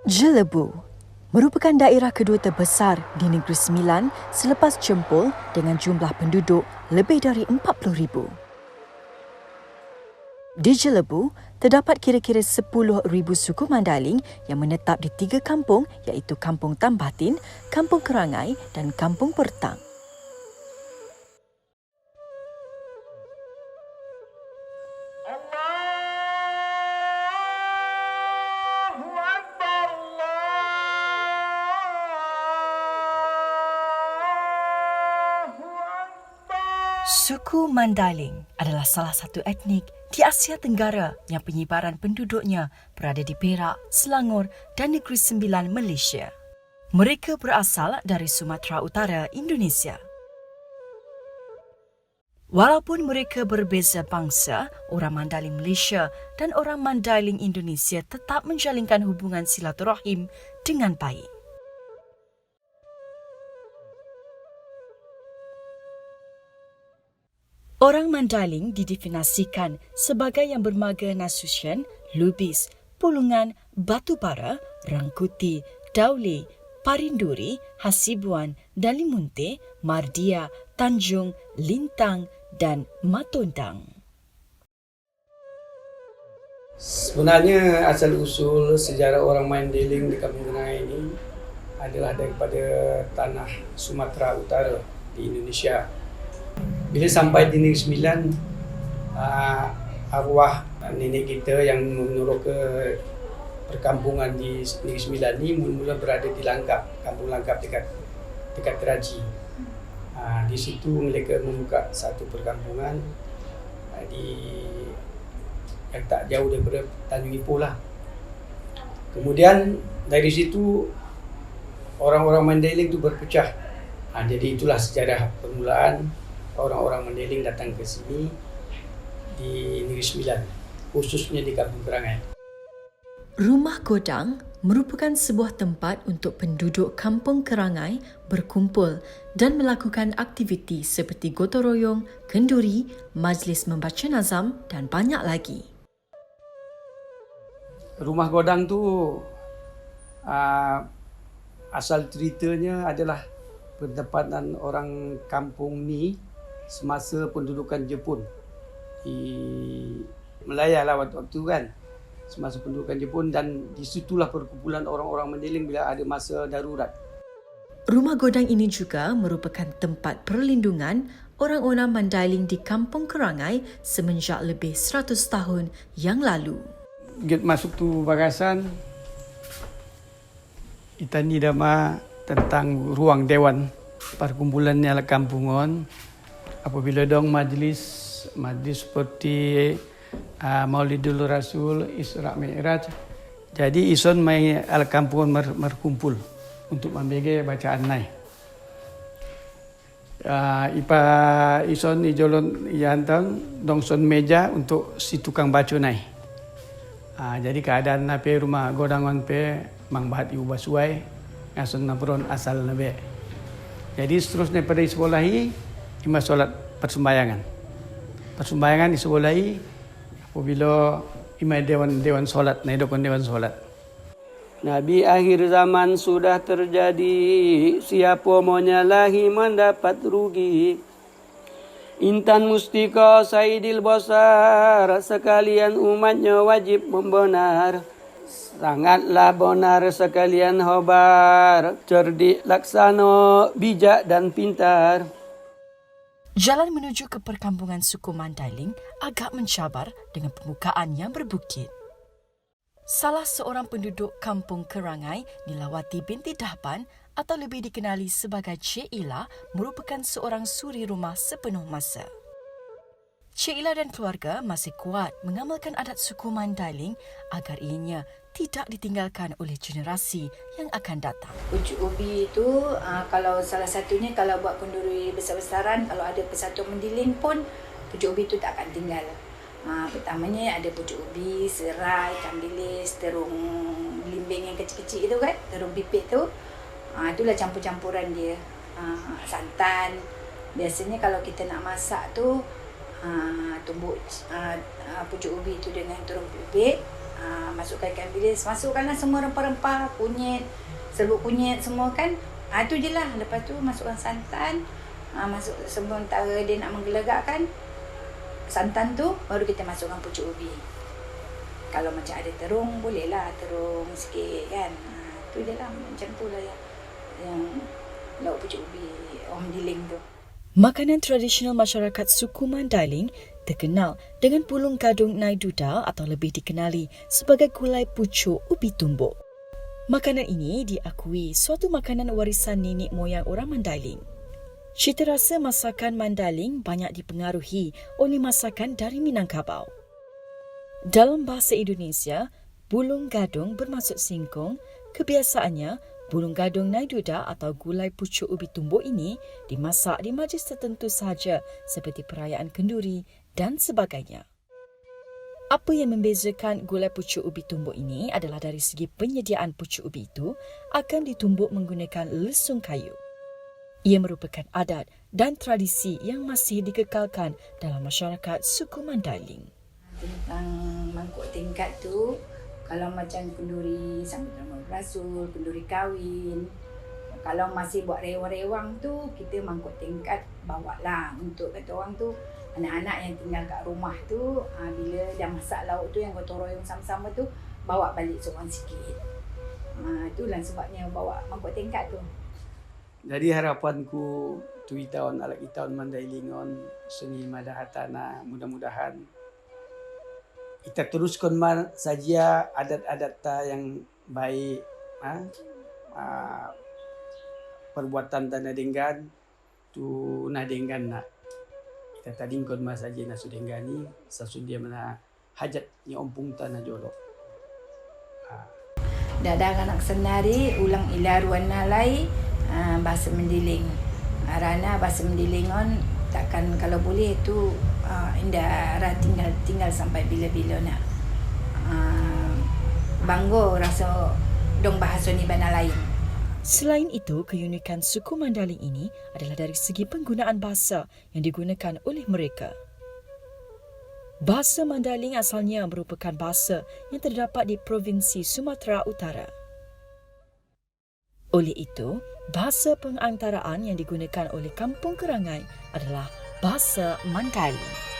Jelebu merupakan daerah kedua terbesar di Negeri Sembilan selepas Jempol dengan jumlah penduduk lebih dari 40,000. Di Jelebu, terdapat kira-kira 10,000 suku Mandaling yang menetap di 3 kampung iaitu Kampung Tambatin, Kampung Kerangai dan Kampung Pertang. Suku Mandaling adalah salah satu etnik di Asia Tenggara yang penyebaran penduduknya berada di Perak, Selangor dan Negeri Sembilan, Malaysia. Mereka berasal dari Sumatera Utara, Indonesia. Walaupun mereka berbeza bangsa, orang Mandaling Malaysia dan orang Mandaling Indonesia tetap menjalinkan hubungan silaturahim dengan baik. Orang Mandaling didefinisikan sebagai yang bermarga Nasution, Lubis, Pulungan, Batubara, Rangkuti, Daule, Parinduri, Hasibuan, Dalimunte, Mardia, Tanjung, Lintang dan Matondang. Sebenarnya asal-usul sejarah orang Mandaling di Kampung Kerangai ini adalah daripada tanah Sumatera Utara di Indonesia. Bila sampai di Negeri Sembilan, arwah nenek kita yang menurut ke perkampungan di Negeri Sembilan ini mula-mula berada di Langkap, Kampung Langkap dekat Keraji. Di situ mereka membuka satu perkampungan yang tak jauh daripada Tanjung Ipoh lah. Kemudian dari situ orang-orang Mandaling itu berpecah. Jadi itulah sejarah permulaan orang-orang Mandaling datang ke sini di Negeri Sembilan, khususnya di Kampung Kerangai. Rumah Godang merupakan sebuah tempat untuk penduduk Kampung Kerangai berkumpul dan melakukan aktiviti seperti gotong royong, kenduri, majlis membaca nazam dan banyak lagi. Rumah Godang tu asal ceritanya adalah pendapatan orang kampung ni semasa pendudukan Jepun di Melaya lah waktu kan, semasa pendudukan Jepun, dan disitulah perkumpulan orang-orang Mandaling bila ada masa darurat. Rumah Godang ini juga merupakan tempat perlindungan orang-orang Mandaling di Kampung Kerangai semenjak lebih 100 tahun yang lalu. Gate masuk tu bagasan, itani dama tentang ruang dewan perkumpulannya lah kampungon. Apabila dong majlis seperti Maulidul Rasul, Isra Mi'raj, jadi ison mai al kampungon berkumpul untuk membagi bacaan nai. Ipa ison ijolon yantang dong son meja untuk si tukang baca nai. Jadi keadaan nape rumah Godangan pe mang bahat iu basuai ngason napron asal nabe. Jadi seterusnya pada sekolahi ima solat persembahyangan. Persembahyangan disekolahi apabila ima dewan solat, naidokon dewan solat. Nabi akhir zaman sudah terjadi, siapa mau nyalahi mendapat rugi. Intan Mustika Saidil Bosar, sekalian umatnya wajib membenar. Sangatlah benar sekalian hobar, cerdik, laksana, bijak dan pintar. Jalan menuju ke perkampungan suku Mandaling agak mencabar dengan permukaan yang berbukit. Salah seorang penduduk Kampung Kerangai, Nilawati binti Dahpan atau lebih dikenali sebagai Cik Ila, merupakan seorang suri rumah sepenuh masa. Cik Ila dan keluarga masih kuat mengamalkan adat suku Mandaling agar ianya tidak ditinggalkan oleh generasi yang akan datang. Pucuk ubi itu kalau salah satunya kalau buat kenduri besar-besaran, kalau ada persatuan Mandaling pun pucuk ubi itu tak akan tinggal. Pertamanya ada pucuk ubi, serai, ikan bilis, terung belimbing yang kecil-kecil itu kan, terung pipit tu. Itulah campur-campuran dia. Santan. Biasanya kalau kita nak masak tu tumbuk pucuk ubi itu dengan terung pipit, Masukkan ikan bilis, masukkanlah semua rempah-rempah, kunyit, serbuk kunyit semua kan. Tu je lah. Lepas tu masukkan santan. Masuk sebelum tara dia nak menggelegakkan santan tu, baru kita masukkan pucuk ubi. Kalau macam ada terung, bolehlah terung sikit kan. Tu je lah, macam tu lah yang lauk pucuk ubi orang mendiling tu. Makanan tradisional masyarakat suku Mandailing terkenal dengan pulung gadung nai duda atau lebih dikenali sebagai gulai pucuk ubi tumbuk. Makanan ini diakui suatu makanan warisan nenek moyang orang Mandailing. Cita rasa masakan Mandailing banyak dipengaruhi oleh masakan dari Minangkabau. Dalam bahasa Indonesia, bulung gadung bermaksud singkong. Kebiasaannya, bulung gadung nai duda atau gulai pucuk ubi tumbuk ini dimasak di majlis tertentu sahaja seperti perayaan kenduri dan sebagainya. Apa yang membezakan gulai pucuk ubi tumbuk ini adalah dari segi penyediaan pucuk ubi itu akan ditumbuk menggunakan lesung kayu. Ia merupakan adat dan tradisi yang masih dikekalkan dalam masyarakat suku Mandailing. Tentang mangkuk tingkat tu, kalau macam kenduri sambut drama berasul, kenduri kahwin, kalau masih buat rewang-rewang tu, kita mangkuk tingkat bawa lah untuk kata orang tu, anak-anak yang tinggal kat rumah tu, bila dah masak lauk tu yang gotong royong sama-sama tu, bawa balik seorang sikit. Itulah sebabnya bawa mangkuk tingkat tu. Jadi harapanku tuitawan ala itawan Mandailingon seni madahatana, mudah-mudahan kita teruskan saja adat-adat yang baik, perbuatan tanah denggan tu nadenggan nak kita tadingkon saja na sudenggani sasudia mana hajat ni ompung tanah jolok. Dadang anak senari ulang ilaruan nalai bahasa mendiling. Rana bahasa mendilingon takkan kalau boleh tu indah tinggal sampai bila-bila nak banggo rasa dong bahasa ni bana lain. Selain itu, keunikan suku Mandailing ini adalah dari segi penggunaan bahasa yang digunakan oleh mereka. Bahasa Mandailing asalnya merupakan bahasa yang terdapat di Provinsi Sumatera Utara. Oleh itu, bahasa pengantaraan yang digunakan oleh Kampung Kerangai adalah bahasa Mandailing.